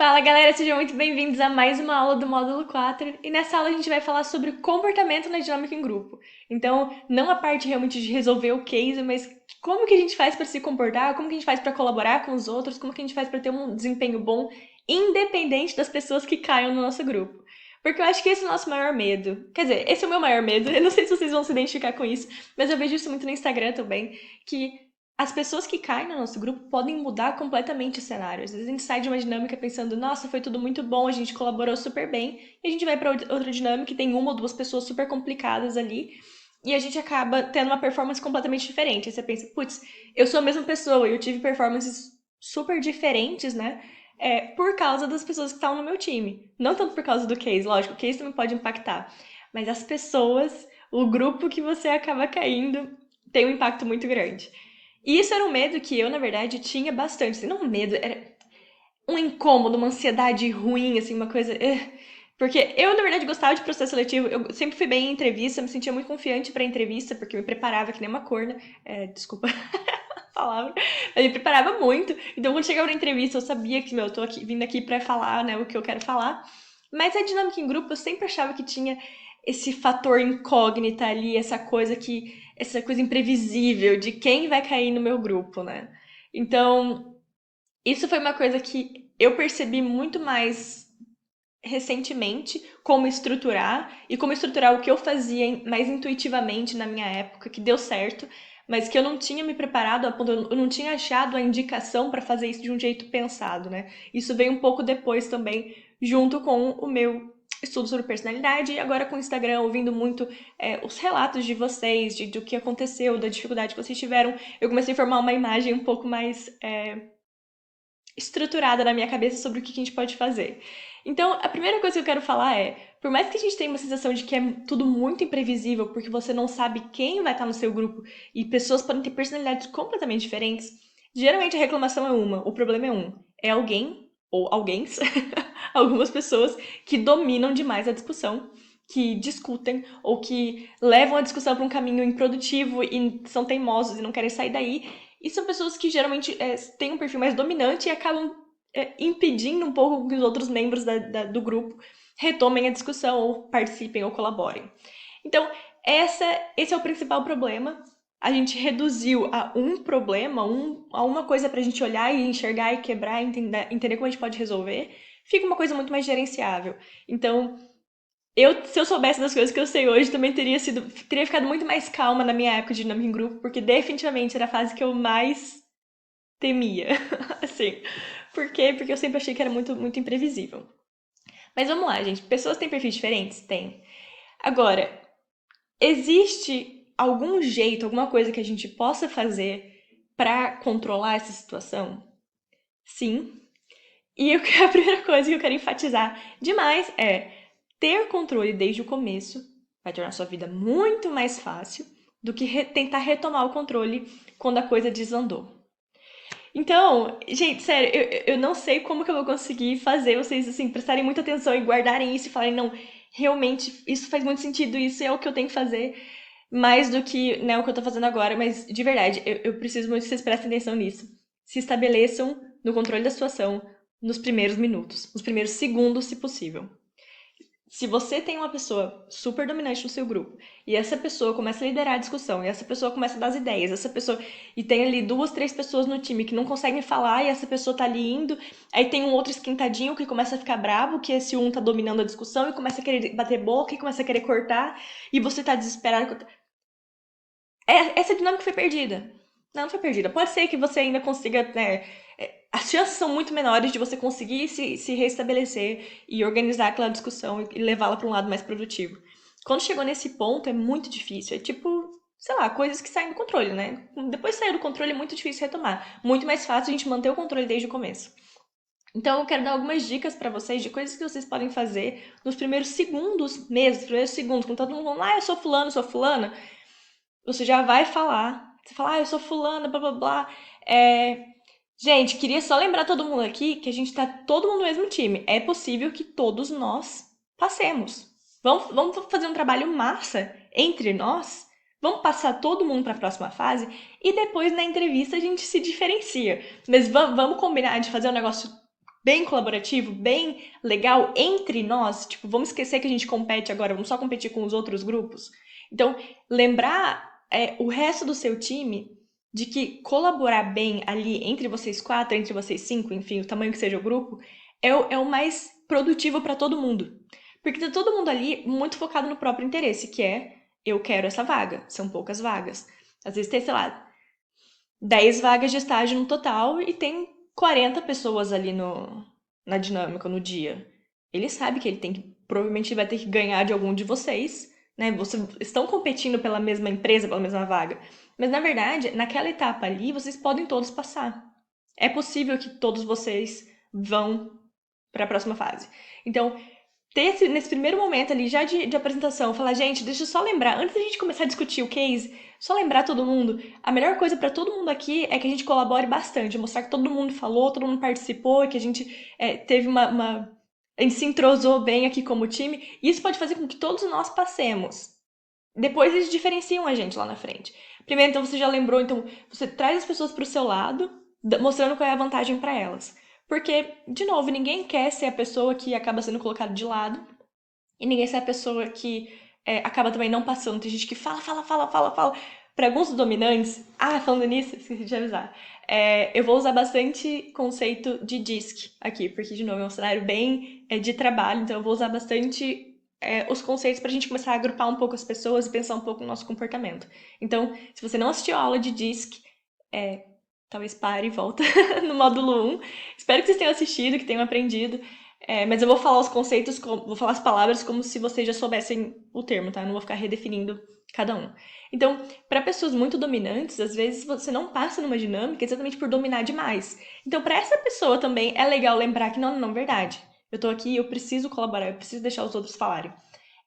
Fala galera, sejam muito bem-vindos a mais uma aula do módulo 4. E nessa aula a gente vai falar sobre comportamento na dinâmica em grupo. Então, não a parte realmente de resolver o case, mas como que a gente faz para se comportar, como que a gente faz para colaborar com os outros, como que a gente faz para ter um desempenho bom, independente das pessoas que caiam no nosso grupo. Porque eu acho que esse é o nosso maior medo. Quer dizer, esse é o meu maior medo. Eu não sei se vocês vão se identificar com isso, mas eu vejo isso muito no Instagram também, que as pessoas que caem no nosso grupo podem mudar completamente o cenário. Às vezes a gente sai de uma dinâmica pensando, nossa, foi tudo muito bom, a gente colaborou super bem, e a gente vai para outra dinâmica e tem uma ou duas pessoas super complicadas ali, e a gente acaba tendo uma performance completamente diferente. Aí você pensa, putz, eu sou a mesma pessoa e eu tive performances super diferentes, né? Por causa das pessoas que estavam no meu time. Não tanto por causa do case, lógico, o case também pode impactar, mas as pessoas, o grupo que você acaba caindo, tem um impacto muito grande. E isso era um medo que eu, na verdade, tinha bastante. Assim, não um medo, era um incômodo, uma ansiedade ruim, assim, uma coisa. Porque eu, na verdade, gostava de processo seletivo. Eu sempre fui bem em entrevista, me sentia muito confiante pra entrevista, porque eu me preparava que nem uma corna. Desculpa a palavra. Eu me preparava muito. Então, quando chegava na entrevista, eu sabia que, meu, eu tô aqui, vindo aqui pra falar, né, o que eu quero falar. Mas a dinâmica em grupo, eu sempre achava que tinha esse fator incógnita ali, essa coisa imprevisível de quem vai cair no meu grupo, né? Então, isso foi uma coisa que eu percebi muito mais recentemente, como estruturar o que eu fazia mais intuitivamente na minha época, que deu certo, mas que eu não tinha me preparado a ponto, eu não tinha achado a indicação para fazer isso de um jeito pensado, né? Isso veio um pouco depois também, junto com o meu estudo sobre personalidade e agora com o Instagram, ouvindo muito os relatos de vocês, do que aconteceu, da dificuldade que vocês tiveram, eu comecei a formar uma imagem um pouco mais estruturada na minha cabeça sobre o que a gente pode fazer. Então, a primeira coisa que eu quero falar é, por mais que a gente tenha uma sensação de que é tudo muito imprevisível, porque você não sabe quem vai estar no seu grupo e pessoas podem ter personalidades completamente diferentes, geralmente a reclamação é uma, o problema é um. É alguém, ou alguém, algumas pessoas que dominam demais a discussão, que discutem ou que levam a discussão para um caminho improdutivo e são teimosos e não querem sair daí. E são pessoas que geralmente têm um perfil mais dominante e acabam impedindo um pouco que os outros membros do grupo retomem a discussão ou participem ou colaborem. Então, esse é o principal problema. A gente reduziu a um problema, a uma coisa pra gente olhar e enxergar e quebrar, entender como a gente pode resolver. Fica uma coisa muito mais gerenciável. Então, se eu soubesse das coisas que eu sei hoje, também teria ficado muito mais calma na minha época de dinâmica em grupo, porque definitivamente era a fase que eu mais temia, assim. Por quê? Porque eu sempre achei que era muito, muito imprevisível. Mas vamos lá, gente. Pessoas têm perfis diferentes? Tem. Agora, existe algum jeito, alguma coisa que a gente possa fazer para controlar essa situação? Sim. E a primeira coisa que eu quero enfatizar demais é ter controle desde o começo vai tornar sua vida muito mais fácil do que tentar retomar o controle quando a coisa desandou. Então, gente, sério, eu não sei como que eu vou conseguir fazer vocês, assim, prestarem muita atenção e guardarem isso e falarem, não, realmente, isso faz muito sentido, isso é o que eu tenho que fazer, mais do que, né, o que eu tô fazendo agora, mas, de verdade, eu preciso muito que vocês prestem atenção nisso. Se estabeleçam no controle da situação nos primeiros minutos, nos primeiros segundos, se possível. Se você tem uma pessoa super dominante no seu grupo e essa pessoa começa a liderar a discussão e essa pessoa começa a dar as ideias, essa pessoa e tem ali duas, três pessoas no time que não conseguem falar e essa pessoa tá ali indo, aí tem um outro esquentadinho que começa a ficar bravo, que esse um tá dominando a discussão e começa a querer bater boca e começa a querer cortar e você tá desesperado. Essa dinâmica foi perdida. Não foi perdida. Pode ser que você ainda consiga, né, as chances são muito menores de você conseguir se restabelecer e organizar aquela discussão e levá-la para um lado mais produtivo. Quando chegou nesse ponto, é muito difícil. É tipo, sei lá, coisas que saem do controle, né? Depois de sair do controle, é muito difícil retomar. Muito mais fácil a gente manter o controle desde o começo. Então, eu quero dar algumas dicas para vocês de coisas que vocês podem fazer nos primeiros segundos mesmo, nos primeiros segundos, quando todo mundo falando, eu sou fulano, sou fulana, você já vai falar. Você fala, eu sou fulana, blá blá blá. Gente, queria só lembrar todo mundo aqui que a gente tá todo mundo no mesmo time. É possível que todos nós passemos. Vamos fazer um trabalho massa entre nós. Vamos passar todo mundo para a próxima fase e depois na entrevista a gente se diferencia. Mas vamos combinar de fazer um negócio bem colaborativo, bem legal entre nós, tipo, vamos esquecer que a gente compete agora, vamos só competir com os outros grupos. Então, lembrar o resto do seu time de que colaborar bem ali entre vocês quatro, entre vocês cinco, enfim, o tamanho que seja o grupo, é o mais produtivo para todo mundo. Porque tá todo mundo ali muito focado no próprio interesse, que é eu quero essa vaga. São poucas vagas. Às vezes tem, sei lá, 10 vagas de estágio no total e tem 40 pessoas ali na dinâmica, no dia. Ele sabe que ele tem que, provavelmente vai ter que ganhar de algum de vocês, né? Vocês estão competindo pela mesma empresa, pela mesma vaga. Mas na verdade, naquela etapa ali, vocês podem todos passar. É possível que todos vocês vão para a próxima fase. Então, nesse primeiro momento ali, já de apresentação, falar, gente, deixa eu só lembrar, antes da gente começar a discutir o case, só lembrar todo mundo, a melhor coisa para todo mundo aqui é que a gente colabore bastante, mostrar que todo mundo falou, todo mundo participou, que a gente teve a gente se entrosou bem aqui como time, e isso pode fazer com que todos nós passemos. Depois eles diferenciam a gente lá na frente. Primeiro, então, você já lembrou, então, você traz as pessoas para o seu lado, mostrando qual é a vantagem para elas. Porque, de novo, ninguém quer ser a pessoa que acaba sendo colocada de lado e ninguém ser a pessoa que acaba também não passando. Tem gente que fala, fala, fala, fala, fala. Para alguns dominantes, falando nisso, esqueci de avisar. Eu vou usar bastante conceito de DISC aqui, porque, de novo, é um cenário bem de trabalho, então eu vou usar bastante os conceitos para a gente começar a agrupar um pouco as pessoas e pensar um pouco no nosso comportamento. Então, se você não assistiu a aula de DISC, talvez pare e volta no módulo 1. Espero que vocês tenham assistido, que tenham aprendido. Mas eu vou falar os conceitos, vou falar as palavras como se vocês já soubessem o termo, tá? Eu não vou ficar redefinindo cada um. Então, para pessoas muito dominantes, às vezes você não passa numa dinâmica exatamente por dominar demais. Então, para essa pessoa também é legal lembrar que não, verdade. Eu tô aqui, eu preciso colaborar, eu preciso deixar os outros falarem.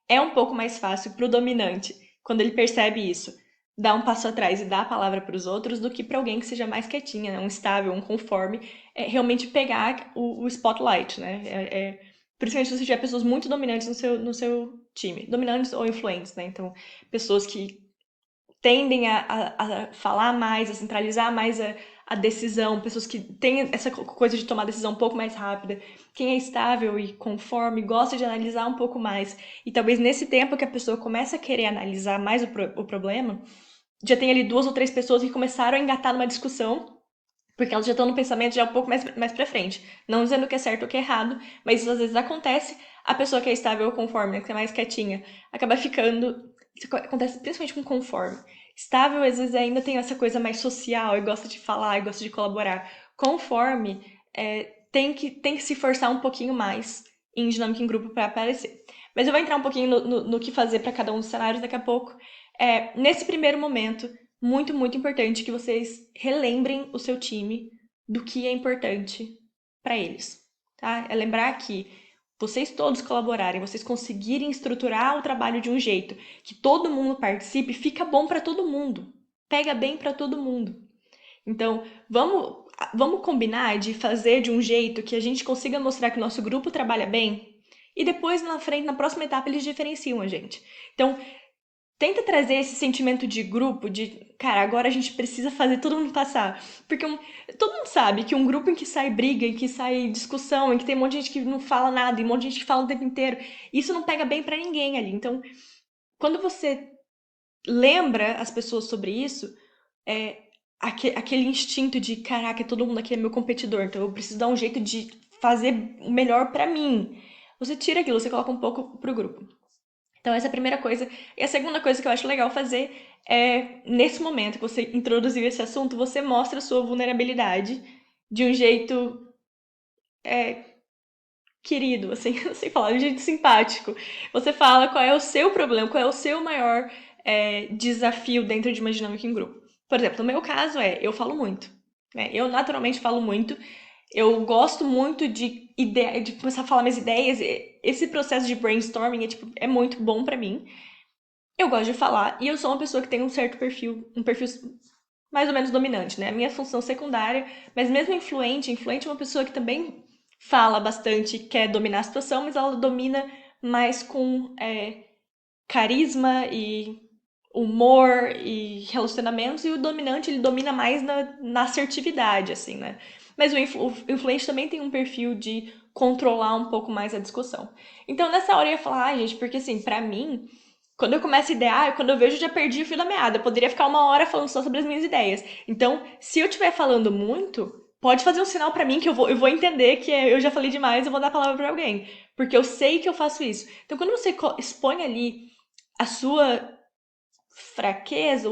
É um pouco mais fácil pro dominante, quando ele percebe isso, dar um passo atrás e dar a palavra para os outros do que para alguém que seja mais quietinha, né? Um estável, um conforme, realmente pegar o spotlight, né? Principalmente se você tiver pessoas muito dominantes no seu time, dominantes ou influentes, né? Então, pessoas que tendem a falar mais, a centralizar mais a decisão, pessoas que têm essa coisa de tomar decisão um pouco mais rápida. Quem é estável e conforme, gosta de analisar um pouco mais. E talvez nesse tempo que a pessoa começa a querer analisar mais o problema, já tem ali 2 ou 3 pessoas que começaram a engatar numa discussão, porque elas já estão no pensamento já um pouco mais pra frente. Não dizendo que é certo ou que é errado, mas isso às vezes acontece. A pessoa que é estável ou conforme, né, que é mais quietinha, acaba ficando. Isso acontece principalmente com conforme. Estável, às vezes, ainda tem essa coisa mais social e gosta de falar e gosta de colaborar. Conforme, tem que se forçar um pouquinho mais em dinâmica em grupo para aparecer. Mas eu vou entrar um pouquinho no que fazer para cada um dos cenários daqui a pouco. Nesse primeiro momento, muito, muito importante que vocês relembrem o seu time do que é importante para eles, tá? É lembrar que vocês todos colaborarem, vocês conseguirem estruturar o trabalho de um jeito que todo mundo participe, fica bom para todo mundo. Pega bem para todo mundo. Então, vamos combinar de fazer de um jeito que a gente consiga mostrar que o nosso grupo trabalha bem e depois na frente, na próxima etapa, eles diferenciam a gente. Então, tenta trazer esse sentimento de grupo, de, cara, agora a gente precisa fazer todo mundo passar. Porque todo mundo sabe que um grupo em que sai briga, em que sai discussão, em que tem um monte de gente que não fala nada, e um monte de gente que fala o tempo inteiro, isso não pega bem pra ninguém ali. Então, quando você lembra as pessoas sobre isso, aquele instinto de, caraca, todo mundo aqui é meu competidor, então eu preciso dar um jeito de fazer o melhor pra mim. Você tira aquilo, você coloca um pouco pro grupo. Então, essa é a primeira coisa. E a segunda coisa que eu acho legal fazer é, nesse momento que você introduziu esse assunto, você mostra a sua vulnerabilidade de um jeito querido, assim, não sei falar, de um jeito simpático. Você fala qual é o seu problema, qual é o seu maior desafio dentro de uma dinâmica em grupo. Por exemplo, no meu caso eu falo muito. Né? Eu naturalmente falo muito. Eu gosto muito de começar a falar minhas ideias. Esse processo de brainstorming é muito bom pra mim. Eu gosto de falar e eu sou uma pessoa que tem um certo perfil, um perfil mais ou menos dominante, né? A minha função secundária, mas mesmo influente é uma pessoa que também fala bastante, quer dominar a situação, mas ela domina mais com carisma e humor e relacionamentos, e o dominante ele domina mais na assertividade, assim, né? Mas o influente também tem um perfil de controlar um pouco mais a discussão. Então, nessa hora eu ia falar, gente, porque assim, pra mim, quando eu começo a idear, quando eu vejo, eu já perdi o fio da meada. Eu poderia ficar 1 hora falando só sobre as minhas ideias. Então, se eu estiver falando muito, pode fazer um sinal pra mim que eu vou entender que eu já falei demais, eu vou dar a palavra pra alguém. Porque eu sei que eu faço isso. Então, quando você expõe ali a sua fraqueza,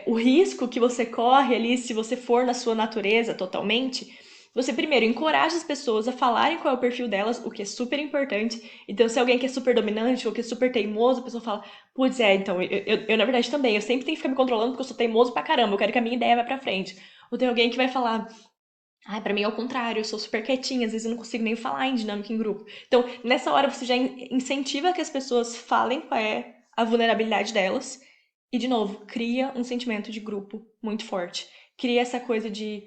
o risco que você corre ali se você for na sua natureza totalmente, você primeiro encoraja as pessoas a falarem qual é o perfil delas, o que é super importante. Então, se alguém que é super dominante ou que é super teimoso, a pessoa fala, putz, então, eu na verdade também, eu sempre tenho que ficar me controlando porque eu sou teimoso pra caramba, eu quero que a minha ideia vá pra frente. Ou tem alguém que vai falar, ai, pra mim é o contrário, eu sou super quietinha, às vezes eu não consigo nem falar em dinâmica em grupo. Então, nessa hora você já incentiva que as pessoas falem qual é a vulnerabilidade delas. E, de novo, cria um sentimento de grupo muito forte. Cria essa coisa de,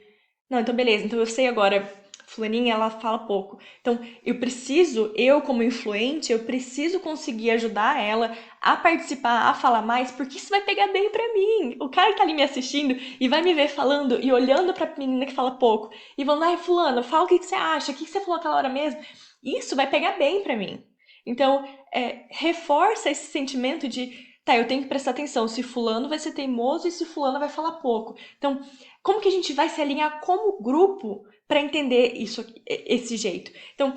não, então beleza, então eu sei agora, fulaninha, ela fala pouco. Então, eu como influente, eu preciso conseguir ajudar ela a participar, a falar mais, porque isso vai pegar bem pra mim. O cara que tá ali me assistindo e vai me ver falando e olhando pra menina que fala pouco e falando, ai, fulano, fala o que você acha, o que você falou aquela hora mesmo. Isso vai pegar bem pra mim. Então, reforça esse sentimento de, tá, eu tenho que prestar atenção se fulano vai ser teimoso e se fulano vai falar pouco. Então, como que a gente vai se alinhar como grupo para entender isso, esse jeito? Então,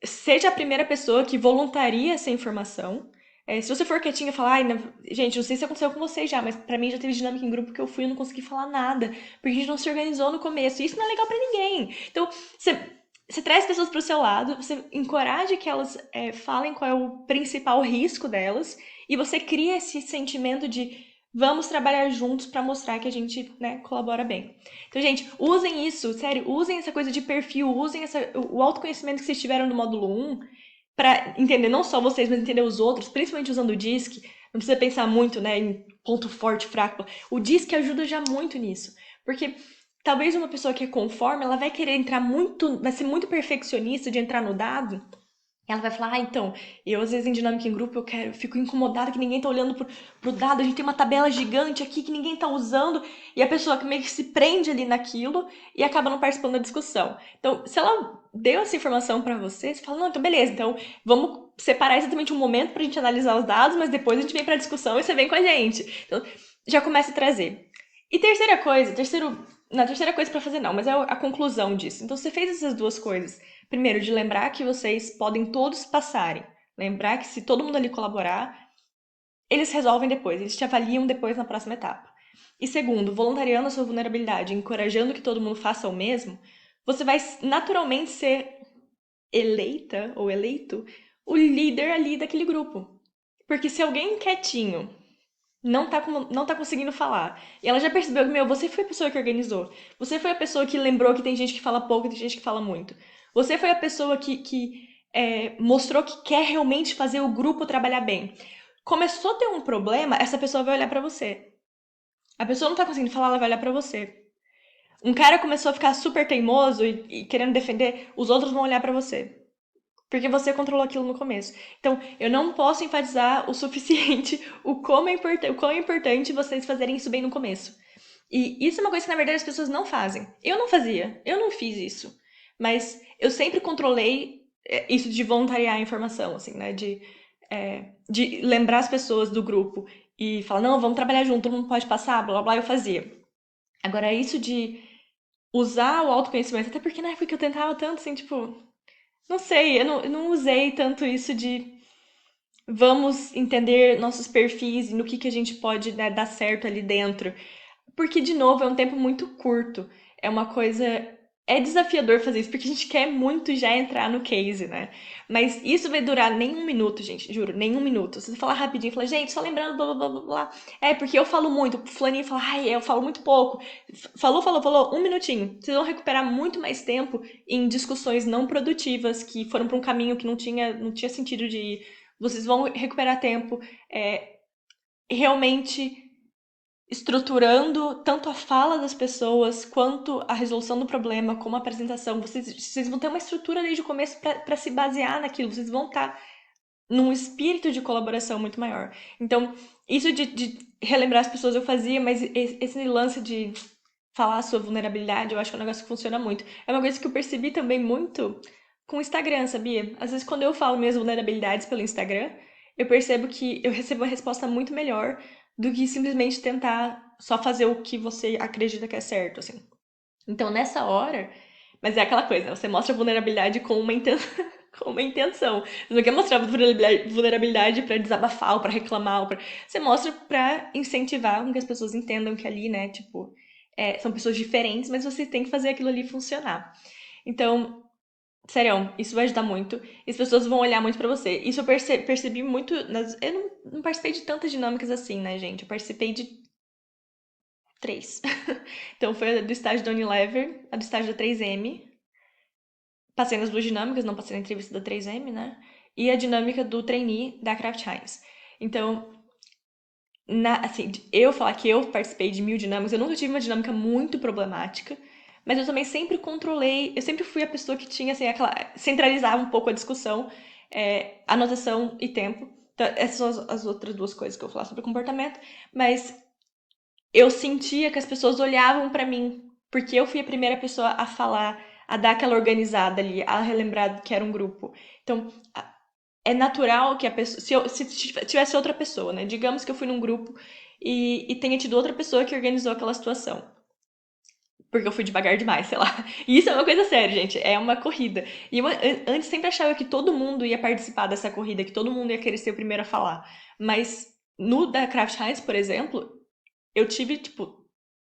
seja a primeira pessoa que voluntaria essa informação. Se você for quietinha e falar, ai, gente, não sei se aconteceu com vocês já, mas pra mim já teve dinâmica em grupo que eu fui e não consegui falar nada, porque a gente não se organizou no começo. E isso não é legal pra ninguém. Então, você traz pessoas pro seu lado, você encoraja que elas falem qual é o principal risco delas, e você cria esse sentimento de vamos trabalhar juntos pra mostrar que a gente, né, colabora bem. Então, gente, usem isso, sério, usem essa coisa de perfil, usem o autoconhecimento que vocês tiveram no módulo 1 pra entender não só vocês, mas entender os outros, principalmente usando o DISC. Não precisa pensar muito, né, em ponto forte, fraco. O DISC ajuda já muito nisso, porque talvez uma pessoa que é conforme, ela vai querer entrar muito, vai ser muito perfeccionista de entrar no dado. Ela vai falar, então, eu às vezes em dinâmica em grupo eu fico incomodada que ninguém tá olhando pro dado, a gente tem uma tabela gigante aqui que ninguém tá usando, e a pessoa que meio que se prende ali naquilo e acaba não participando da discussão. Então, se ela deu essa informação pra você, você fala, não, então beleza, então vamos separar exatamente um momento pra gente analisar os dados, mas depois a gente vem pra discussão e você vem com a gente. Então, já começa a trazer. E terceira coisa, na terceira coisa pra fazer não, mas é a conclusão disso. Então, você fez essas duas coisas. Primeiro, de lembrar que vocês podem todos passarem. Lembrar que se todo mundo ali colaborar, eles resolvem depois, eles te avaliam depois na próxima etapa. E segundo, voluntariando a sua vulnerabilidade, encorajando que todo mundo faça o mesmo, você vai naturalmente ser eleita ou eleito o líder ali daquele grupo. Porque se alguém quietinho não tá conseguindo falar, e ela já percebeu que, meu, você foi a pessoa que organizou, você foi a pessoa que lembrou que tem gente que fala pouco e tem gente que fala muito, você foi a pessoa que mostrou que quer realmente fazer o grupo trabalhar bem. Começou a ter um problema, essa pessoa vai olhar pra você. A pessoa não tá conseguindo falar, ela vai olhar pra você. Um cara começou a ficar super teimoso e querendo defender, os outros vão olhar pra você. Porque você controlou aquilo no começo. Então, eu não posso enfatizar o suficiente o quão é importante vocês fazerem isso bem no começo. E isso é uma coisa que, na verdade, as pessoas não fazem. Eu não fazia. Eu não fiz isso. Mas eu sempre controlei isso de voluntariar a informação, assim, né? De lembrar as pessoas do grupo e falar, não, vamos trabalhar junto, todo mundo pode passar, blá blá blá, eu fazia. Agora, isso de usar o autoconhecimento, até porque na época que eu tentava tanto, assim, tipo, não sei, eu não usei tanto isso de vamos entender nossos perfis e no que a gente pode, né, dar certo ali dentro. Porque, de novo, é um tempo muito curto. É uma coisa. É desafiador fazer isso, porque a gente quer muito já entrar no case, né? Mas isso vai durar nem um minuto, gente, juro, nem um minuto. Se você falar rapidinho, falar, gente, só lembrando, blá blá blá blá blá. É, porque eu falo muito, o fulaninho fala, ai, eu falo muito pouco. Falou, um minutinho. Vocês vão recuperar muito mais tempo em discussões não produtivas, que foram para um caminho que não tinha sentido de ir. Vocês vão recuperar tempo realmente estruturando tanto a fala das pessoas quanto a resolução do problema, como a apresentação. Vocês vão ter uma estrutura desde o começo para se basear naquilo. Vocês vão estar num espírito de colaboração muito maior. Então, isso de relembrar as pessoas eu fazia, mas esse lance de falar a sua vulnerabilidade, eu acho que é um negócio que funciona muito. É uma coisa que eu percebi também muito com o Instagram, sabia? Às vezes, quando eu falo minhas vulnerabilidades pelo Instagram, eu percebo que eu recebo uma resposta muito melhor do que simplesmente tentar só fazer o que você acredita que é certo, assim. Então, nessa hora, mas é aquela coisa, você mostra a vulnerabilidade com uma intenção. Com uma intenção. Você não quer mostrar vulnerabilidade pra desabafar ou pra reclamar. Você mostra pra incentivar com que as pessoas entendam que ali, né, tipo, são pessoas diferentes, mas você tem que fazer aquilo ali funcionar. Então, sério, isso vai ajudar muito. E as pessoas vão olhar muito pra você. Isso eu percebi muito. Eu não participei de tantas dinâmicas assim, né, gente? Eu participei de 3. Então foi a do estágio da Unilever, a do estágio da 3M. Passei nas duas dinâmicas, não passei na entrevista da 3M, né? E a dinâmica do trainee da Kraft Heinz. Então, assim, eu falar que eu participei de 1000 dinâmicas, eu nunca tive uma dinâmica muito problemática, mas eu também sempre controlei, eu sempre fui a pessoa que tinha, assim, centralizava um pouco a discussão, anotação e tempo. Então, essas são as outras duas coisas que eu vou falar sobre comportamento, mas eu sentia que as pessoas olhavam pra mim, porque eu fui a primeira pessoa a falar, a dar aquela organizada ali, a relembrar que era um grupo. Então, é natural que a pessoa. Se tivesse outra pessoa, né? Digamos que eu fui num grupo e tenha tido outra pessoa que organizou aquela situação. Porque eu fui devagar demais, sei lá. E isso é uma coisa séria, gente. É uma corrida. E eu antes sempre achava que todo mundo ia participar dessa corrida, que todo mundo ia querer ser o primeiro a falar. Mas no da Kraft Heinz, por exemplo, eu tive, tipo,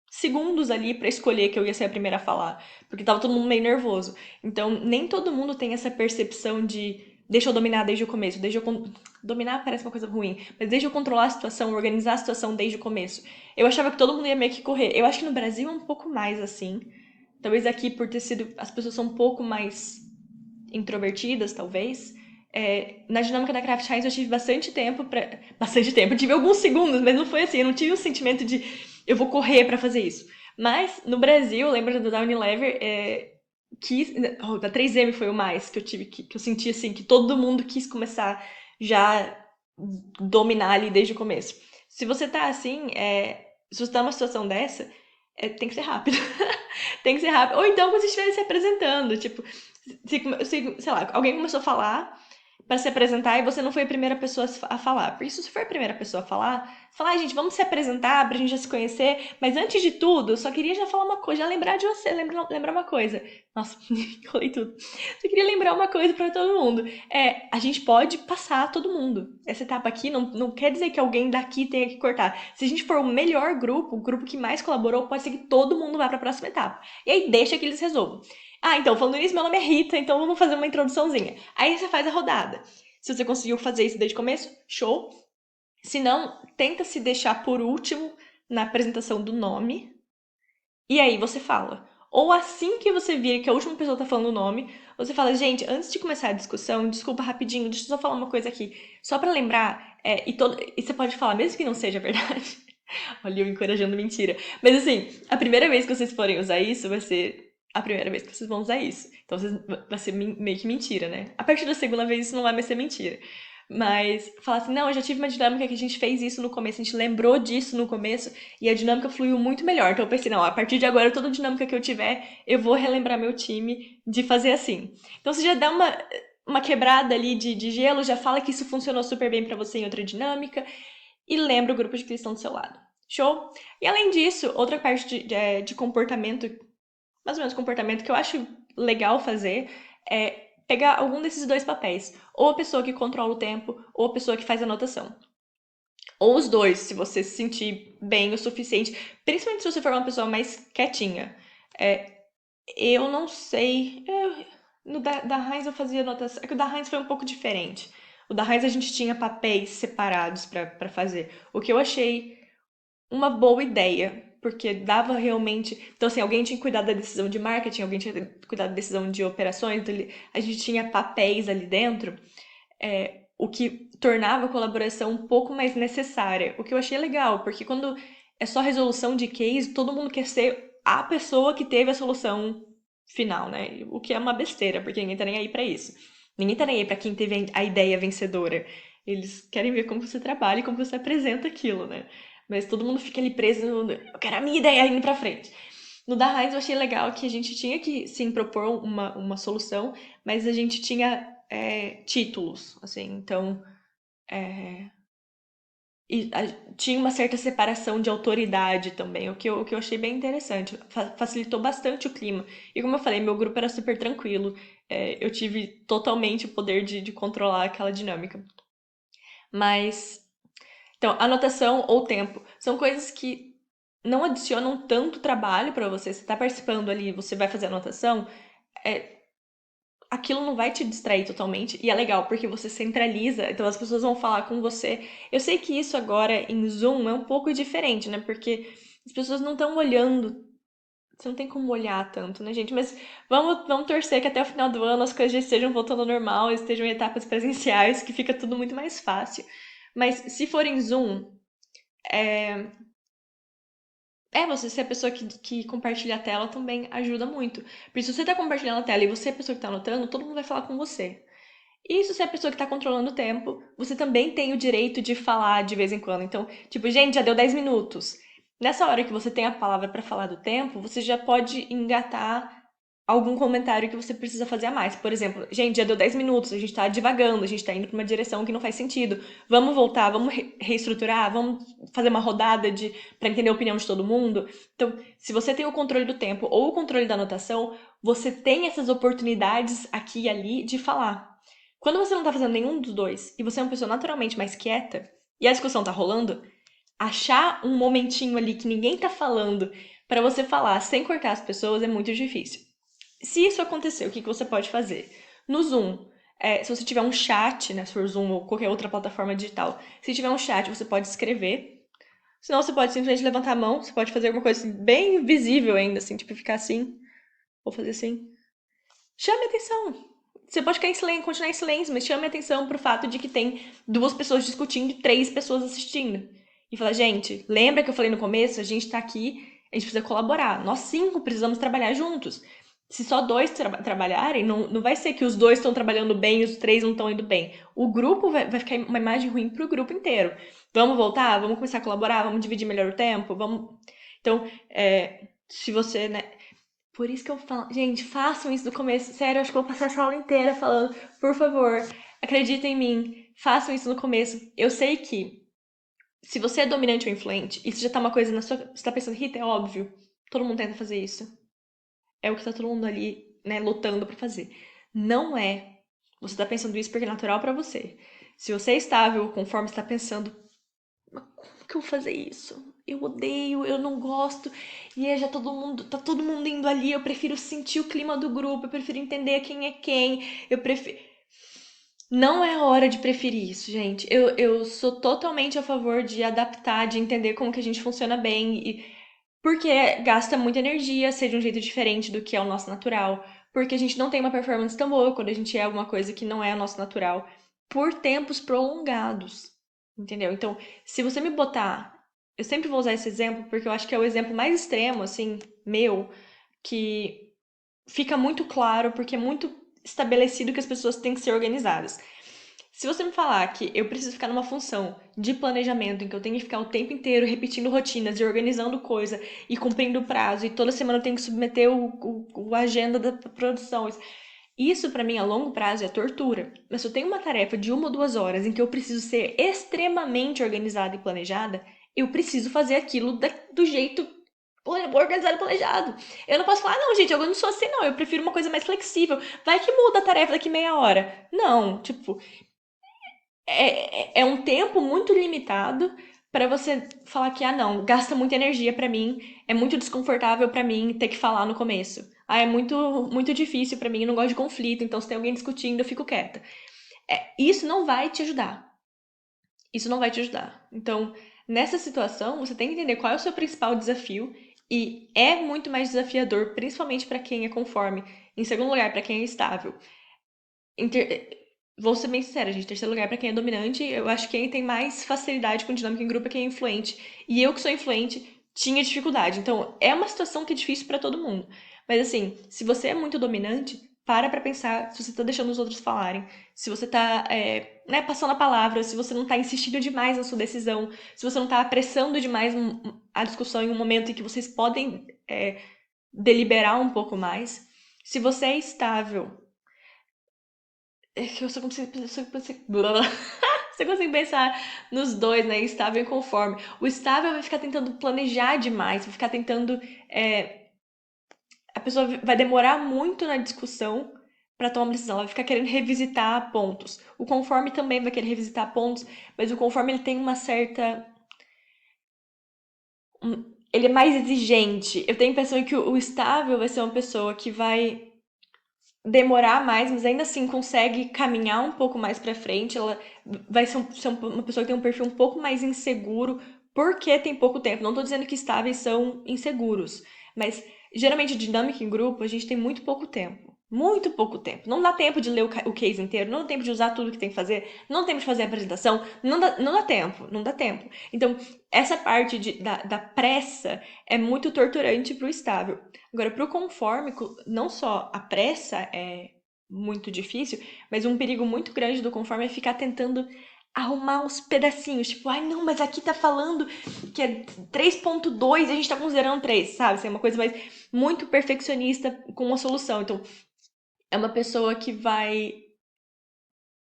segundos ali pra escolher que eu ia ser a primeira a falar, porque tava todo mundo meio nervoso. Então, nem todo mundo tem essa percepção de deixa eu dominar desde o começo, dominar parece uma coisa ruim, mas deixa eu controlar a situação, organizar a situação desde o começo. Eu achava que todo mundo ia meio que correr. Eu acho que no Brasil é um pouco mais assim. Talvez aqui por ter sido as pessoas são um pouco mais introvertidas, talvez. Na dinâmica da Craft Heinz eu tive bastante tempo pra. Bastante tempo, eu tive alguns segundos, mas não foi assim, eu não tive o sentimento de eu vou correr pra fazer isso. Mas no Brasil, lembra do da Unilever, da 3M foi o mais que eu tive, que eu senti assim, que todo mundo quis começar já dominar ali desde o começo. Se você tá assim, se você tá numa situação dessa, tem que ser rápido. Tem que ser rápido. Ou então, quando você estiver se apresentando, tipo, sei lá, alguém começou a falar pra se apresentar e você não foi a primeira pessoa a falar. Por isso, se for a primeira pessoa a falar, fala, ai, gente, vamos se apresentar pra gente já se conhecer. Mas antes de tudo, eu só queria já falar uma coisa, já lembrar de você, lembrar uma coisa. Nossa, falei tudo. Só queria lembrar uma coisa pra todo mundo. A gente pode passar todo mundo. Essa etapa aqui não quer dizer que alguém daqui tenha que cortar. Se a gente for o melhor grupo, o grupo que mais colaborou, pode ser que todo mundo vá pra próxima etapa. E aí deixa que eles resolvam. Ah, então, falando nisso, meu nome é Rita, então vamos fazer uma introduçãozinha. Aí você faz a rodada. Se você conseguiu fazer isso desde o começo, show. Se não, tenta se deixar por último na apresentação do nome. E aí você fala. Ou assim que você vira que a última pessoa tá falando o nome, você fala, gente, antes de começar a discussão, desculpa rapidinho, deixa eu só falar uma coisa aqui. Só pra lembrar, e você pode falar, mesmo que não seja verdade. Olha, eu encorajando mentira. Mas assim, a primeira vez que vocês forem usar isso vai ser a primeira vez que vocês vão usar isso. Então vai ser meio que mentira, né? A partir da segunda vez isso não vai mais ser mentira. Mas falar assim, não, eu já tive uma dinâmica que a gente fez isso no começo, a gente lembrou disso no começo e a dinâmica fluiu muito melhor. Então eu pensei, não, a partir de agora, toda dinâmica que eu tiver, eu vou relembrar meu time de fazer assim. Então você já dá uma quebrada ali de gelo, já fala que isso funcionou super bem pra você em outra dinâmica e lembra o grupo de que eles estão do seu lado. Show? E além disso, outra parte de comportamento, mais ou menos comportamento que eu acho legal fazer, é pegar algum desses dois papéis. Ou a pessoa que controla o tempo, ou a pessoa que faz a anotação. Ou os dois, se você se sentir bem o suficiente. Principalmente se você for uma pessoa mais quietinha. Eu não sei. No da Heinz eu fazia anotação. É que o da Heinz foi um pouco diferente. O da Heinz a gente tinha papéis separados pra fazer. O que eu achei uma boa ideia, porque dava realmente. Então, assim, alguém tinha que cuidar da decisão de marketing, alguém tinha que cuidar da decisão de operações, então a gente tinha papéis ali dentro, o que tornava a colaboração um pouco mais necessária. O que eu achei legal, porque quando é só resolução de case, todo mundo quer ser a pessoa que teve a solução final, né? O que é uma besteira, porque ninguém tá nem aí pra isso. Ninguém tá nem aí pra quem teve a ideia vencedora. Eles querem ver como você trabalha e como você apresenta aquilo, né? Mas todo mundo fica ali preso no. Eu quero a minha ideia indo pra frente. No da Heinz eu achei legal que a gente tinha que, sim, propor uma solução, mas a gente tinha títulos, assim, então tinha uma certa separação de autoridade também, o que eu achei bem interessante. Facilitou bastante o clima. E como eu falei, meu grupo era super tranquilo. Eu tive totalmente o poder de controlar aquela dinâmica. Mas, então, anotação ou tempo são coisas que não adicionam tanto trabalho para você. Você está participando ali, você vai fazer anotação, é, aquilo não vai te distrair totalmente. E é legal, porque você centraliza, então as pessoas vão falar com você. Eu sei que isso agora em Zoom é um pouco diferente, né? Porque as pessoas não estão olhando. Você não tem como olhar tanto, né, gente? Mas vamos torcer que até o final do ano as coisas já estejam voltando ao normal, estejam em etapas presenciais, que fica tudo muito mais fácil. Mas se for em Zoom, você ser a pessoa que compartilha a tela também ajuda muito. Porque se você tá compartilhando a tela e você é a pessoa que tá anotando, todo mundo vai falar com você. E se você é a pessoa que tá controlando o tempo, você também tem o direito de falar de vez em quando. Então, tipo, gente, já deu 10 minutos. Nessa hora que você tem a palavra pra falar do tempo, você já pode engatar algum comentário que você precisa fazer a mais. Por exemplo, gente, já deu 10 minutos, a gente tá divagando, a gente tá indo pra uma direção que não faz sentido. Vamos voltar, vamos reestruturar, vamos fazer uma rodada para entender a opinião de todo mundo. Então, se você tem o controle do tempo ou o controle da anotação, você tem essas oportunidades aqui e ali de falar. Quando você não tá fazendo nenhum dos dois e você é uma pessoa naturalmente mais quieta e a discussão tá rolando, achar um momentinho ali que ninguém tá falando pra você falar sem cortar as pessoas é muito difícil. Se isso acontecer, o que você pode fazer? No Zoom, se você tiver um chat, né, se for Zoom ou qualquer outra plataforma digital, se tiver um chat, você pode escrever. Senão você pode simplesmente levantar a mão, você pode fazer alguma coisa assim, bem visível ainda, assim, tipo ficar assim, ou fazer assim. Chame atenção. Você pode ficar em silêncio, continuar em silêncio, mas chame atenção pro fato de que tem duas pessoas discutindo e três pessoas assistindo. E fala, gente, lembra que eu falei no começo? A gente tá aqui, a gente precisa colaborar. Nós cinco precisamos trabalhar juntos. Se só dois trabalharem, não vai ser que os dois estão trabalhando bem e os três não estão indo bem. O grupo vai ficar uma imagem ruim pro grupo inteiro. Vamos voltar? Vamos começar a colaborar? Vamos dividir melhor o tempo? Vamos. Então, se você, né, por isso que eu falo, gente, façam isso do começo. Sério, eu acho que eu vou passar essa aula inteira falando, por favor, acreditem em mim, façam isso no começo. Eu sei que se você é dominante ou influente, isso já tá uma coisa na sua. Você tá pensando, Rita, é óbvio. Todo mundo tenta fazer isso. É o que tá todo mundo ali, né, lutando pra fazer. Não é. Você tá pensando isso porque é natural pra você. Se você é estável, conforme você tá pensando, mas como que eu vou fazer isso? Eu odeio, eu não gosto. E aí já tá todo mundo indo ali. Eu prefiro sentir o clima do grupo, eu prefiro entender quem é quem. Eu prefiro. Não é hora de preferir isso, gente. Eu sou totalmente a favor de adaptar, de entender como que a gente funciona bem. Porque gasta muita energia, ser de um jeito diferente do que é o nosso natural. Porque a gente não tem uma performance tão boa quando a gente é alguma coisa que não é o nosso natural. Por tempos prolongados. Entendeu? Então, se você me botar. Eu sempre vou usar esse exemplo porque eu acho que é o exemplo mais extremo, assim, meu, que fica muito claro, porque é muito estabelecido que as pessoas têm que ser organizadas. Se você me falar que eu preciso ficar numa função de planejamento, em que eu tenho que ficar o tempo inteiro repetindo rotinas e organizando coisa e cumprindo prazo, e toda semana eu tenho que submeter o agenda da produção, isso pra mim a longo prazo é tortura. Mas se eu tenho uma tarefa de 1 ou 2 horas em que eu preciso ser extremamente organizada e planejada, eu preciso fazer aquilo do jeito organizado e planejado. Eu não posso falar, não, gente, eu não sou assim, não. Eu prefiro uma coisa mais flexível. Vai que muda a tarefa daqui meia hora. Não, tipo, é um tempo muito limitado para você falar que, não, gasta muita energia para mim, é muito desconfortável para mim ter que falar no começo. É muito difícil para mim, eu não gosto de conflito, então se tem alguém discutindo, eu fico quieta. Isso não vai te ajudar. Isso não vai te ajudar. Então, nessa situação, você tem que entender qual é o seu principal desafio e é muito mais desafiador, principalmente para quem é conforme. Em segundo lugar, para quem é estável. Vou ser bem sincera, gente. Em terceiro lugar, pra quem é dominante, eu acho que quem tem mais facilidade com dinâmica em grupo é quem é influente. E eu, que sou influente, tinha dificuldade. Então, é uma situação que é difícil pra todo mundo. Mas, assim, se você é muito dominante, para pra pensar se você tá deixando os outros falarem. Se você tá, né, passando a palavra. Se você não tá insistindo demais na sua decisão. Se você não tá apressando demais a discussão em um momento em que vocês podem deliberar um pouco mais. Se você é estável, é que eu só consigo, você consegue pensar nos dois, né? Estável e conforme. O estável vai ficar tentando planejar demais, vai ficar tentando. A pessoa vai demorar muito na discussão para tomar uma decisão. Ela vai ficar querendo revisitar pontos. O conforme também vai querer revisitar pontos, mas o conforme ele tem uma certa. Ele é mais exigente. Eu tenho a impressão que o estável vai ser uma pessoa que vai demorar mais, mas ainda assim consegue caminhar um pouco mais pra frente. Ela vai ser uma pessoa que tem um perfil um pouco mais inseguro porque tem pouco tempo. Não tô dizendo que estáveis são inseguros, mas geralmente dinâmica em grupo a gente tem muito pouco tempo. Muito pouco tempo. Não dá tempo de ler o case inteiro, não dá tempo de usar tudo que tem que fazer, não dá tempo de fazer a apresentação, não dá tempo, não dá tempo. Então, essa parte da pressa é muito torturante pro estável. Agora, para o confórmico, não só a pressa é muito difícil, mas um perigo muito grande do conforme é ficar tentando arrumar uns pedacinhos. Tipo, ai não, mas aqui tá falando que é 3.2 e a gente tá considerando 3, sabe? Assim, é uma coisa mais muito perfeccionista com uma solução. Então, é uma pessoa que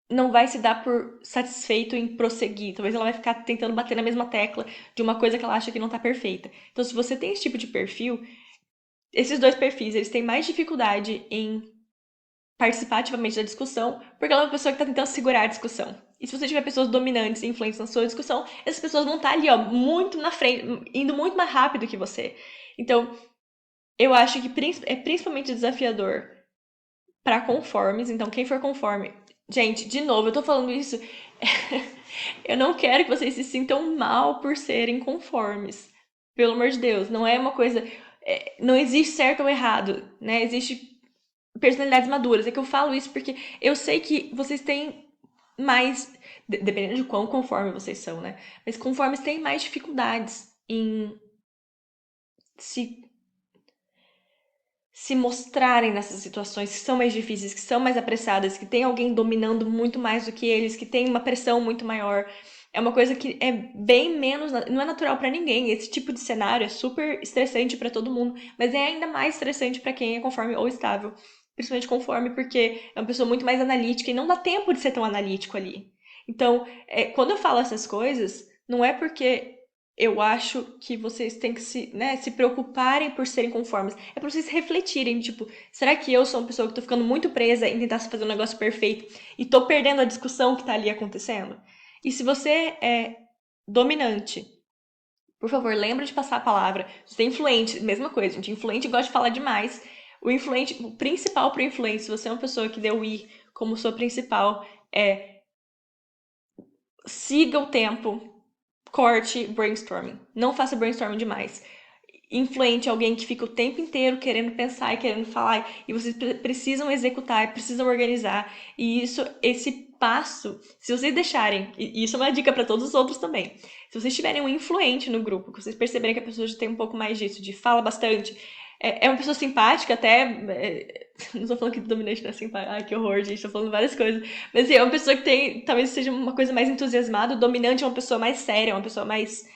não vai se dar por satisfeito em prosseguir. Talvez ela vai ficar tentando bater na mesma tecla de uma coisa que ela acha que não tá perfeita. Então, se você tem esse tipo de perfil, esses dois perfis, eles têm mais dificuldade em participar ativamente da discussão, porque ela é uma pessoa que está tentando segurar a discussão. E se você tiver pessoas dominantes e influentes na sua discussão, essas pessoas vão estar ali, ó, muito na frente, indo muito mais rápido que você. Então, eu acho que é principalmente desafiador para conformes. Então, quem for conforme. Gente, de novo, eu tô falando isso. Eu não quero que vocês se sintam mal por serem conformes. Pelo amor de Deus, não é uma coisa. Não existe certo ou errado, né? Existe personalidades maduras. É que eu falo isso porque eu sei que vocês têm mais. Dependendo de quão conforme vocês são, né? Mas conformes têm mais dificuldades em se se mostrarem nessas situações que são mais difíceis, que são mais apressadas, que tem alguém dominando muito mais do que eles, que tem uma pressão muito maior. É uma coisa que é bem menos, não é natural para ninguém. Esse tipo de cenário é super estressante para todo mundo, mas é ainda mais estressante para quem é conforme ou estável, principalmente conforme porque é uma pessoa muito mais analítica e não dá tempo de ser tão analítico ali. Então, quando eu falo essas coisas, não é porque eu acho que vocês têm que se preocuparem por serem conformes. É pra vocês refletirem, tipo, será que eu sou uma pessoa que tô ficando muito presa em tentar fazer um negócio perfeito e tô perdendo a discussão que tá ali acontecendo? E se você é dominante, por favor, lembra de passar a palavra. Se você é influente, mesma coisa, gente. Influente gosta de falar demais. O principal pro influente, se você é uma pessoa que deu I como sua principal, é siga o tempo, corte brainstorming. Não faça brainstorming demais. Influente, alguém que fica o tempo inteiro querendo pensar e querendo falar, e vocês precisam executar, precisam organizar. E esse passo, se vocês deixarem, e isso é uma dica para todos os outros também. Se vocês tiverem um influente no grupo, que vocês perceberem que a pessoa já tem um pouco mais disso, de fala bastante, é uma pessoa simpática, até. Não estou falando que dominante não é simpático. Ai, que horror, gente, estou falando várias coisas. Mas assim, é uma pessoa que tem. Talvez seja uma coisa mais entusiasmada. O dominante é uma pessoa mais séria, uma pessoa mais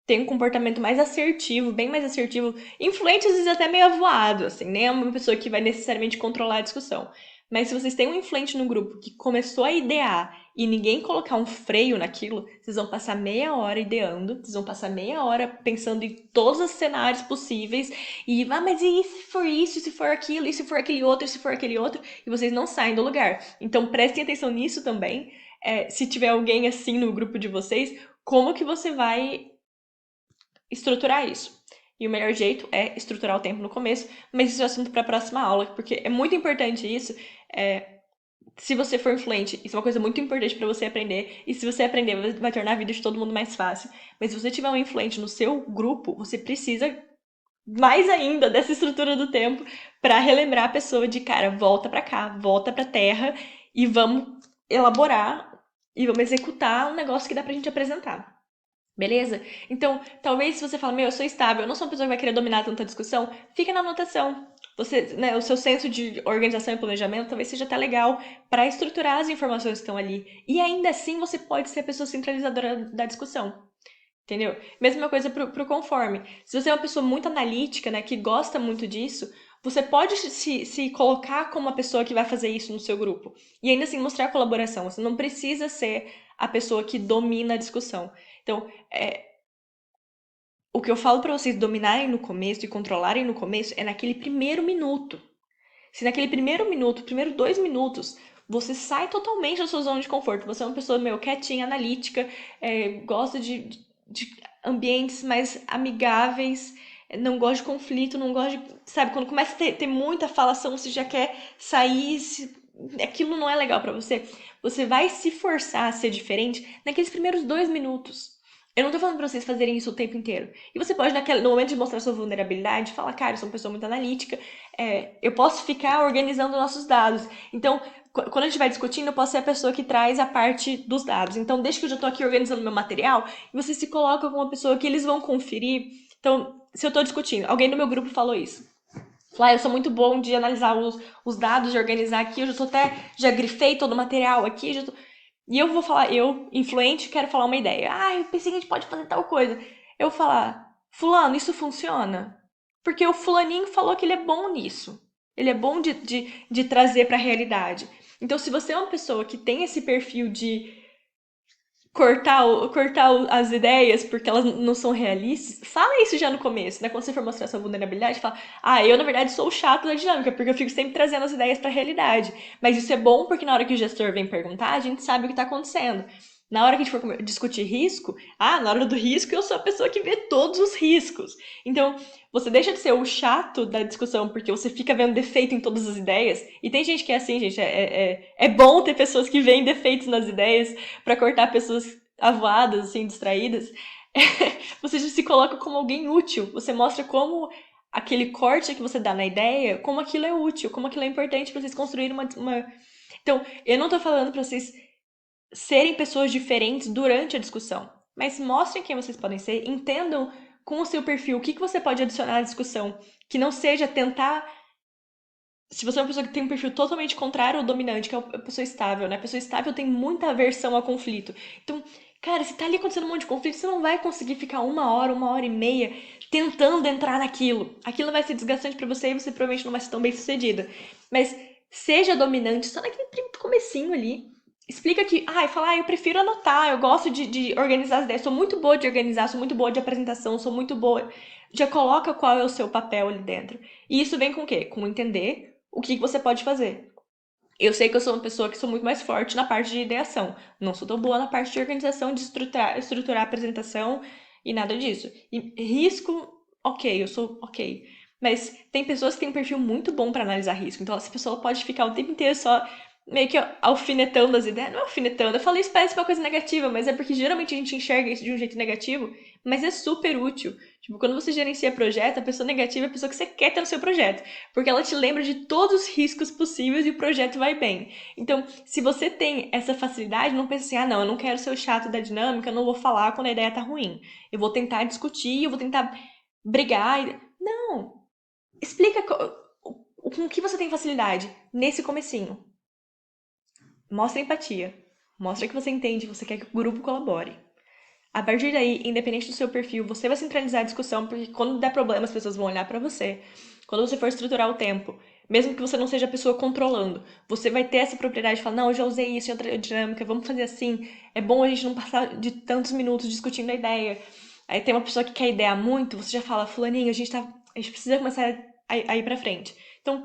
tem um comportamento mais assertivo, bem mais assertivo, influente, às vezes até meio avoado, assim, nem é uma pessoa que vai necessariamente controlar a discussão. Mas se vocês têm um influente no grupo que começou a idear e ninguém colocar um freio naquilo, vocês vão passar meia hora ideando, vocês vão passar meia hora pensando em todos os cenários possíveis e, mas e se for isso, e se for aquilo, e se for aquele outro, e se for aquele outro, e vocês não saem do lugar. Então prestem atenção nisso também. Se tiver alguém assim no grupo de vocês, como que você vai estruturar isso. E o melhor jeito é estruturar o tempo no começo, mas isso é assunto para a próxima aula, porque é muito importante isso. Se você for influente, isso é uma coisa muito importante para você aprender, e se você aprender, vai tornar a vida de todo mundo mais fácil. Mas se você tiver um influente no seu grupo, você precisa mais ainda dessa estrutura do tempo para relembrar a pessoa de, cara, volta para cá, volta para terra e vamos elaborar e vamos executar um negócio que dá pra gente apresentar. Beleza? Então, talvez se você fala, eu sou estável, eu não sou uma pessoa que vai querer dominar tanta discussão, fica na anotação. Você, né, o seu senso de organização e planejamento talvez seja até legal para estruturar as informações que estão ali. E ainda assim você pode ser a pessoa centralizadora da discussão. Entendeu? Mesma coisa pro conforme. Se você é uma pessoa muito analítica, né, que gosta muito disso, você pode se colocar como a pessoa que vai fazer isso no seu grupo. E ainda assim mostrar colaboração. Você não precisa ser a pessoa que domina a discussão. Então, o que eu falo pra vocês dominarem no começo e controlarem no começo é naquele primeiro minuto. Se naquele primeiro minuto, primeiro 2 minutos, você sai totalmente da sua zona de conforto. Você é uma pessoa meio quietinha, analítica, gosta de ambientes mais amigáveis, não gosta de conflito, não gosta de. Sabe, quando começa a ter muita falação, você já quer sair. Aquilo não é legal pra você. Você vai se forçar a ser diferente naqueles primeiros 2 minutos. Eu não tô falando pra vocês fazerem isso o tempo inteiro. E você pode, no momento de mostrar sua vulnerabilidade, falar, cara, eu sou uma pessoa muito analítica, eu posso ficar organizando nossos dados. Então, quando a gente vai discutindo, eu posso ser a pessoa que traz a parte dos dados. Então, desde que eu já tô aqui organizando meu material, e você se coloca como uma pessoa que eles vão conferir. Então, se eu tô discutindo, alguém do meu grupo falou isso. Falou, eu sou muito bom de analisar os dados, de organizar aqui, eu já tô já grifei todo o material aqui, já tô. E eu vou falar, eu, influente, quero falar uma ideia. Eu pensei que a gente pode fazer tal coisa. Eu vou falar, fulano, isso funciona? Porque o fulaninho falou que ele é bom nisso. Ele é bom de trazer para a realidade. Então, se você é uma pessoa que tem esse perfil de cortar as ideias porque elas não são realistas, fala isso já no começo, né? Quando você for mostrar sua vulnerabilidade, fala: eu na verdade sou o chato da dinâmica, porque eu fico sempre trazendo as ideias para a realidade. Mas isso é bom porque na hora que o gestor vem perguntar, a gente sabe o que está acontecendo. Na hora que a gente for discutir risco, na hora do risco eu sou a pessoa que vê todos os riscos. Então, você deixa de ser o chato da discussão porque você fica vendo defeito em todas as ideias. E tem gente que é assim, gente. É bom ter pessoas que veem defeitos nas ideias para cortar pessoas avoadas, assim, distraídas. Você já se coloca como alguém útil. Você mostra como aquele corte que você dá na ideia, como aquilo é útil, como aquilo é importante para vocês construírem uma. Então, eu não tô falando para vocês serem pessoas diferentes durante a discussão, mas mostrem quem vocês podem ser, entendam com o seu perfil o que você pode adicionar à discussão, que não seja tentar. Se você é uma pessoa que tem um perfil totalmente contrário ao dominante, que é a pessoa estável, né? A pessoa estável tem muita aversão a conflito. Então, cara, se tá ali acontecendo um monte de conflito, você não vai conseguir ficar 1 hora, 1 hora e meia tentando entrar naquilo. Aquilo vai ser desgastante pra você e você provavelmente não vai ser tão bem sucedida. Mas seja dominante só naquele comecinho ali. Explica que, fala, eu prefiro anotar, eu gosto de organizar as ideias, sou muito boa de organizar, sou muito boa de apresentação, sou muito boa. Já coloca qual é o seu papel ali dentro. E isso vem com o quê? Com entender o que você pode fazer. Eu sei que eu sou uma pessoa que sou muito mais forte na parte de ideação. Não sou tão boa na parte de organização, de estruturar a apresentação e nada disso. E risco, ok, eu sou ok. Mas tem pessoas que têm um perfil muito bom para analisar risco. Então essa pessoa pode ficar o tempo inteiro só meio que alfinetando as ideias. Não é alfinetando, eu falei isso parece uma coisa negativa, mas é porque geralmente a gente enxerga isso de um jeito negativo, mas é super útil. Tipo, quando você gerencia projeto, a pessoa negativa é a pessoa que você quer ter no seu projeto, porque ela te lembra de todos os riscos possíveis e o projeto vai bem. Então, se você tem essa facilidade, não pense assim, não, eu não quero ser o chato da dinâmica, eu não vou falar quando a ideia tá ruim. Eu vou tentar discutir, eu vou tentar brigar. Não! Explica com o que você tem facilidade nesse comecinho. Mostra empatia. Mostra que você entende, você quer que o grupo colabore. A partir daí, independente do seu perfil, você vai centralizar a discussão, porque quando der problema, as pessoas vão olhar pra você. Quando você for estruturar o tempo, mesmo que você não seja a pessoa controlando, você vai ter essa propriedade de falar, não, eu já usei isso em outra dinâmica, vamos fazer assim. É bom a gente não passar de tantos minutos discutindo a ideia. Aí tem uma pessoa que quer idear muito, você já fala, fulaninho, a gente precisa começar a ir pra frente. Então,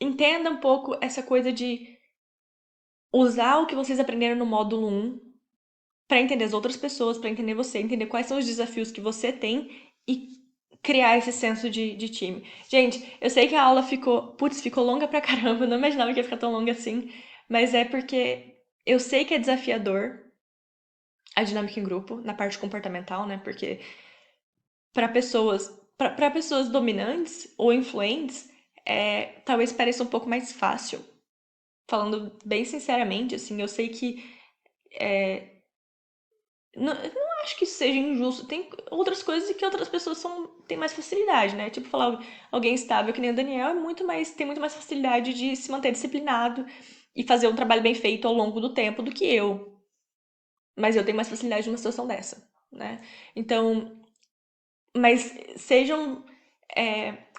entenda um pouco essa coisa de usar o que vocês aprenderam no módulo 1 para entender as outras pessoas, para entender você, entender quais são os desafios que você tem e criar esse senso de time. Gente, eu sei que a aula ficou longa pra caramba, eu não imaginava que ia ficar tão longa assim, mas é porque eu sei que é desafiador a dinâmica em grupo, na parte comportamental, né? Porque para pessoas dominantes ou influentes, talvez pareça um pouco mais fácil. Falando bem sinceramente, assim, eu sei que não acho que isso seja injusto. Tem outras coisas que outras pessoas têm mais facilidade, né? Tipo, falar alguém estável que nem o Daniel tem muito mais facilidade de se manter disciplinado e fazer um trabalho bem feito ao longo do tempo do que eu. Mas eu tenho mais facilidade numa situação dessa. né? Então, mas sejam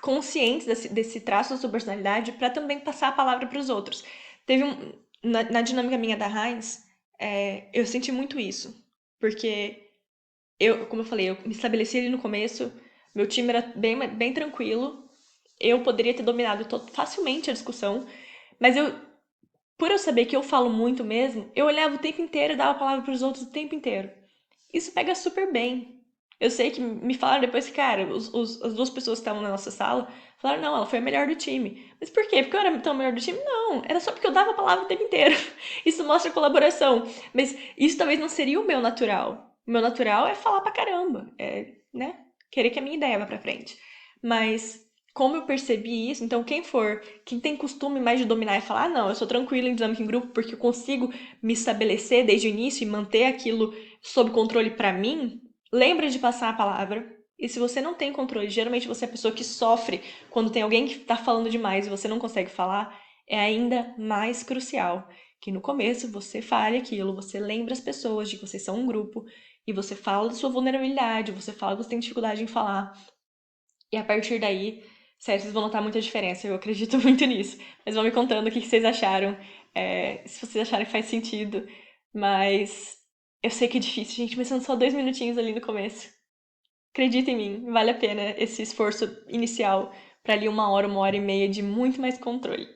conscientes desse traço da sua personalidade para também passar a palavra para os outros. Teve na dinâmica minha da Heinz, eu senti muito isso, porque como eu falei, eu me estabeleci ali no começo, meu time era bem tranquilo, eu poderia ter dominado facilmente a discussão, mas por eu saber que eu falo muito mesmo, eu olhava o tempo inteiro e dava a palavra para os outros o tempo inteiro. Isso pega super bem. Eu sei que me falaram depois que, cara, as duas pessoas que estavam na nossa sala falaram, não, ela foi a melhor do time. Mas por quê? Porque eu era tão melhor do time? Não, era só porque eu dava a palavra o tempo inteiro. Isso mostra colaboração. Mas isso talvez não seria o meu natural. O meu natural é falar pra caramba. Né? Querer que a minha ideia vá pra frente. Mas como eu percebi isso, então quem tem costume mais de dominar e falar, ah, não, eu sou tranquila em dinâmica em grupo porque eu consigo me estabelecer desde o início e manter aquilo sob controle pra mim, lembra de passar a palavra. E se você não tem controle, geralmente você é a pessoa que sofre quando tem alguém que tá falando demais e você não consegue falar, é ainda mais crucial que no começo você fale aquilo, você lembra as pessoas de que vocês são um grupo e você fala da sua vulnerabilidade, você fala que você tem dificuldade em falar. E a partir daí, sério, vocês vão notar muita diferença, eu acredito muito nisso. Mas vão me contando o que vocês acharam, se vocês acharem que faz sentido. Mas eu sei que é difícil, gente, mas são só 2 minutinhos ali no começo. Acredita em mim, vale a pena esse esforço inicial para ali 1 hora, 1 hora e meia de muito mais controle.